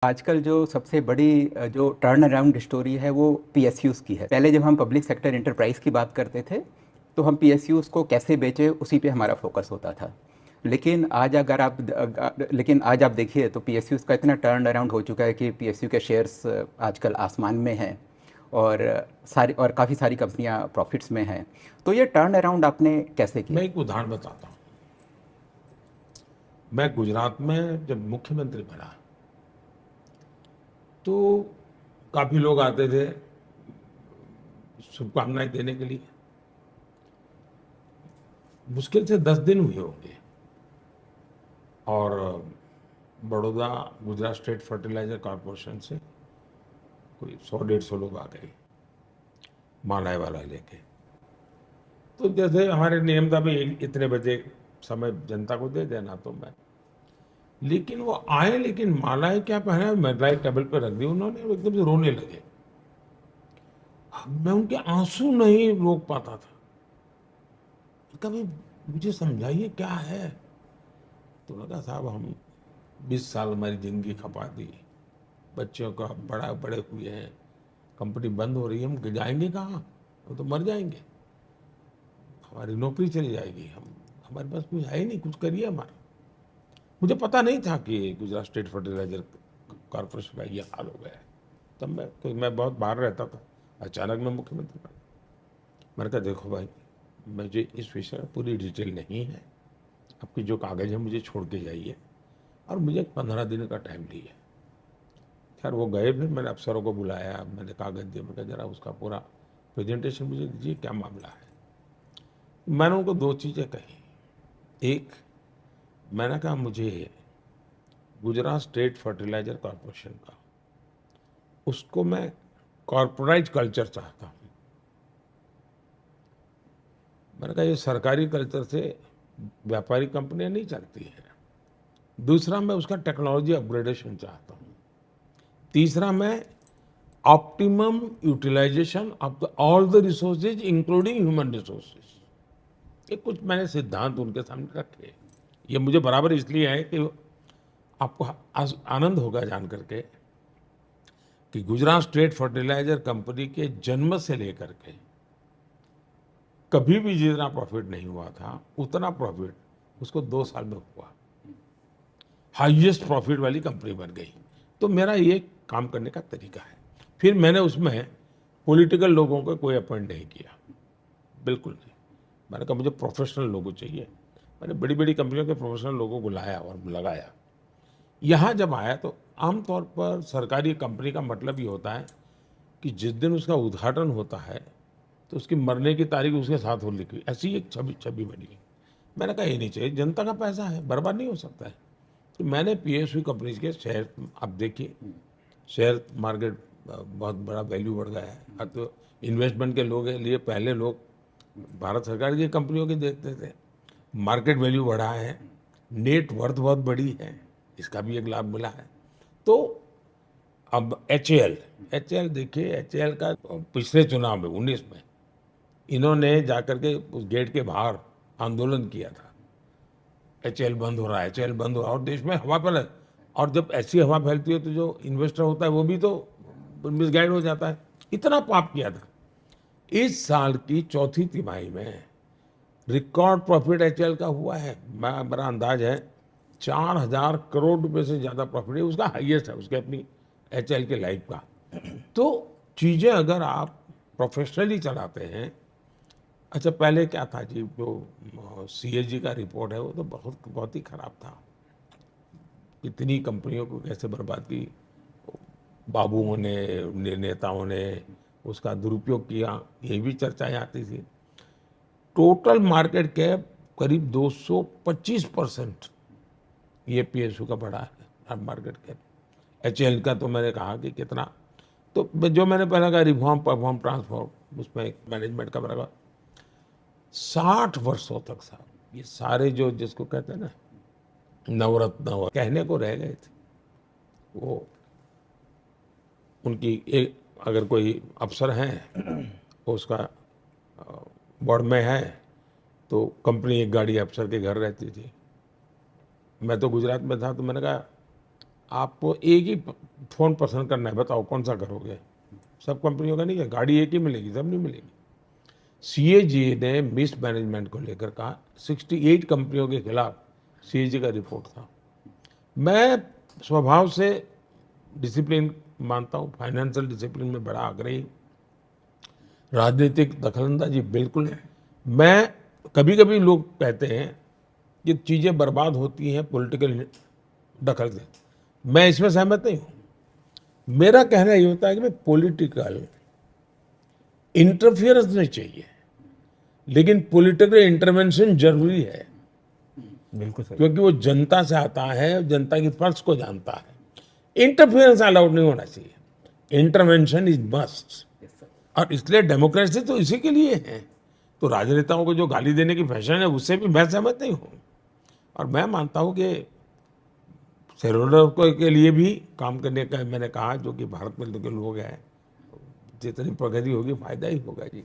आजकल जो सबसे बड़ी जो टर्न अराउंड स्टोरी है वो पीएसयूज़ की है। पहले जब हम पब्लिक सेक्टर एंटरप्राइज़ की बात करते थे तो हम पीएसयूज़ को कैसे बेचें उसी पे हमारा फोकस होता था। लेकिन आज आप देखिए तो पीएसयूज़ का इतना टर्न अराउंड हो चुका है कि पीएसयू के शेयर्स आजकल आसमान में हैं और काफ़ी सारी कंपनियां प्रॉफिट्स में हैं। तो ये टर्न अराउंड आपने कैसे मैं किया? एक उदाहरण बताता हूँ। मैं गुजरात में जब मुख्यमंत्री बना तो काफी लोग आते थे शुभकामनाएं देने के लिए। मुश्किल से 10 दिन हुए होंगे और Baroda Gujarat state fertilizer corporation से कोई 100-150 लोग आ गए मालाए वाला लेके। तो जैसे हमारे नियम था भाई इतने बजे समय जनता को दे देना, तो मैं लेकिन वो आए, लेकिन मालाएं क्या पहना, महिलाएं टेबल पर रख दी उन्होंने, वो एकदम से रोने लगे। मैं उनके आंसू नहीं रोक पाता था। कभी मुझे समझाइए क्या है। तो लगा साहब हम 20 साल हमारी जिंदगी खपा दी, बच्चों का बड़ा बड़े हुए हैं, कंपनी बंद हो रही है, हम जाएंगे कहाँ, हम तो मर जाएंगे, हमारी नौकरी चली जाएगी, हम हमारे पास कुछ है ही नहीं, कुछ करिए हमारा। मुझे पता नहीं था कि गुजरात स्टेट फर्टिलाइजर कॉरपोरेशन का ये हाल हो गया है। तब मैं बहुत बाहर रहता था, अचानक मैं मुख्यमंत्री बना। मैंने कहा देखो भाई, मुझे इस विषय में पूरी डिटेल नहीं है, आपकी जो कागज है मुझे छोड़ के जाइए, और मुझे 15 दिन का टाइम लिए। खैर वो गए, फिर मैंने अफसरों को बुलाया, मैंने कागज दिया, मैंने कहा जरा उसका पूरा प्रेजेंटेशन मुझे दीजिए, क्या मामला है। मैंने उनको दो चीज़ें कही। एक, मैंने कहा मुझे गुजरात स्टेट फर्टिलाइजर कॉरपोरेशन का, उसको मैं कॉर्पोरेट कल्चर चाहता हूँ। मैंने कहा ये सरकारी कल्चर से व्यापारिक कंपनियां नहीं चलती है। दूसरा, मैं उसका टेक्नोलॉजी अपग्रेडेशन चाहता हूँ। तीसरा, मैं optimum utilisation of all the resources including human resources. ये कुछ मैंने सिद्धांत उनके सामने रखे। ये मुझे बराबर इसलिए है कि आपको आनंद होगा जान करके कि गुजरात स्टेट फर्टिलाइजर कंपनी के जन्म से लेकर के कभी भी जितना प्रॉफिट नहीं हुआ था उतना प्रॉफिट उसको 2 साल में हुआ। हाईएस्ट प्रॉफिट वाली कंपनी बन गई। तो मेरा ये काम करने का तरीका है। फिर मैंने उसमें पॉलिटिकल लोगों को कोई अपॉइंट नहीं किया, बिल्कुल नहीं। मैंने कहा मुझे प्रोफेशनल लोगों चाहिए। मैंने बड़ी बड़ी कंपनियों के प्रोफेशनल लोगों को लाया और लगाया। यहाँ जब आया तो आमतौर पर सरकारी कंपनी का मतलब ये होता है कि जिस दिन उसका उद्घाटन होता है तो उसकी मरने की तारीख उसके साथ हो लिखी, ऐसी एक छवि छवि बनी। मैंने कहा ये नहीं चाहिए, जनता का पैसा है, बर्बाद नहीं हो सकता है। तो मैंने पीएसयू कंपनीज के शेयर, आप देखिए शेयर मार्केट बहुत बड़ा वैल्यू बढ़ गया है। अब तो इन्वेस्टमेंट के लोग हैं, लिए पहले लोग भारत सरकार की कंपनियों की देखते थे। मार्केट वैल्यू बढ़ा है, नेट वर्थ बहुत बड़ी है, इसका भी एक लाभ मिला है। तो अब एचएएल, एचएएल देखिए, एचएएल का पिछले चुनाव में 19 में इन्होंने जाकर के उस गेट के बाहर आंदोलन किया था, एचएएल बंद हो रहा है, एचएएल बंद हो रहा है, और देश में हवा फैल। और जब ऐसी हवा फैलती है तो जो इन्वेस्टर होता है वो भी तो मिसगाइड हो जाता है। इतना पाप किया था। इस साल की चौथी तिमाही में रिकॉर्ड प्रॉफिट एचएएल का हुआ है। मेरा अंदाज है 4,000 करोड़ रुपए से ज्यादा प्रॉफिट है, उसका हाईएस्ट है उसके अपनी एचएएल के लाइफ का। तो चीजें अगर आप प्रोफेशनली चलाते हैं। अच्छा, पहले क्या था जी, जो सीएजी का रिपोर्ट है वो तो बहुत बहुत ही खराब था। कितनी कंपनियों को कैसे बर्बाद की बाबुओं ने, नेताओं ने उसका दुरुपयोग किया, ये भी चर्चाएं आती थी। टोटल मार्केट कैप करीब 225% ये पीएसयू का बढ़ा है मार्केट कैप। एचएएल का तो मैंने कहा कि कितना। तो जो मैंने पहले कहा रिफॉर्म परफॉर्म ट्रांसफॉर्म, उसमें मैनेजमेंट का बड़ा 60 वर्षों तक साहब ये सारे जो जिसको कहते हैं ना नवरत्न कहने को रह गए थे। वो उनकी एक, अगर कोई अफसर हैं वो उसका बोर्ड में है तो कंपनी एक गाड़ी अफसर के घर रहती थी। मैं तो गुजरात में था तो मैंने कहा आपको एक ही फ़ोन पसंद करना है, बताओ कौन सा करोगे? सब कंपनियों का नहीं है, गाड़ी एक ही मिलेगी, सब नहीं मिलेगी। सीएजी ने मिस मैनेजमेंट को लेकर कहा, 68 कंपनियों के खिलाफ सीएजी का रिपोर्ट था। मैं स्वभाव से डिसिप्लिन मानता हूँ, फाइनेंशियल डिसिप्लिन में बड़ा आग्रही, राजनीतिक दखलंदाजी बिल्कुल नहीं। मैं कभी कभी लोग कहते हैं कि चीज़ें बर्बाद होती हैं पॉलिटिकल दखल से, मैं इसमें सहमत नहीं हूँ। मेरा कहना ये होता है कि पॉलिटिकल इंटरफियरेंस नहीं चाहिए, लेकिन पॉलिटिकल इंटरवेंशन जरूरी है, बिल्कुल सही। क्योंकि वो जनता से आता है, जनता की पल्स को जानता है। इंटरफियरेंस अलाउड नहीं होना चाहिए, intervention is must. Yes sir. और इसलिए डेमोक्रेसी तो इसी के लिए है। तो राजनेताओं को जो गाली देने की फैशन है, उससे भी मैं सहमत नहीं हूँ। और मैं मानता हूँ कि शेयरहोल्डर को के लिए भी काम करने का, मैंने कहा, जो कि भारत में के लोग हैं, जितनी प्रगति होगी फायदा ही होगा जी।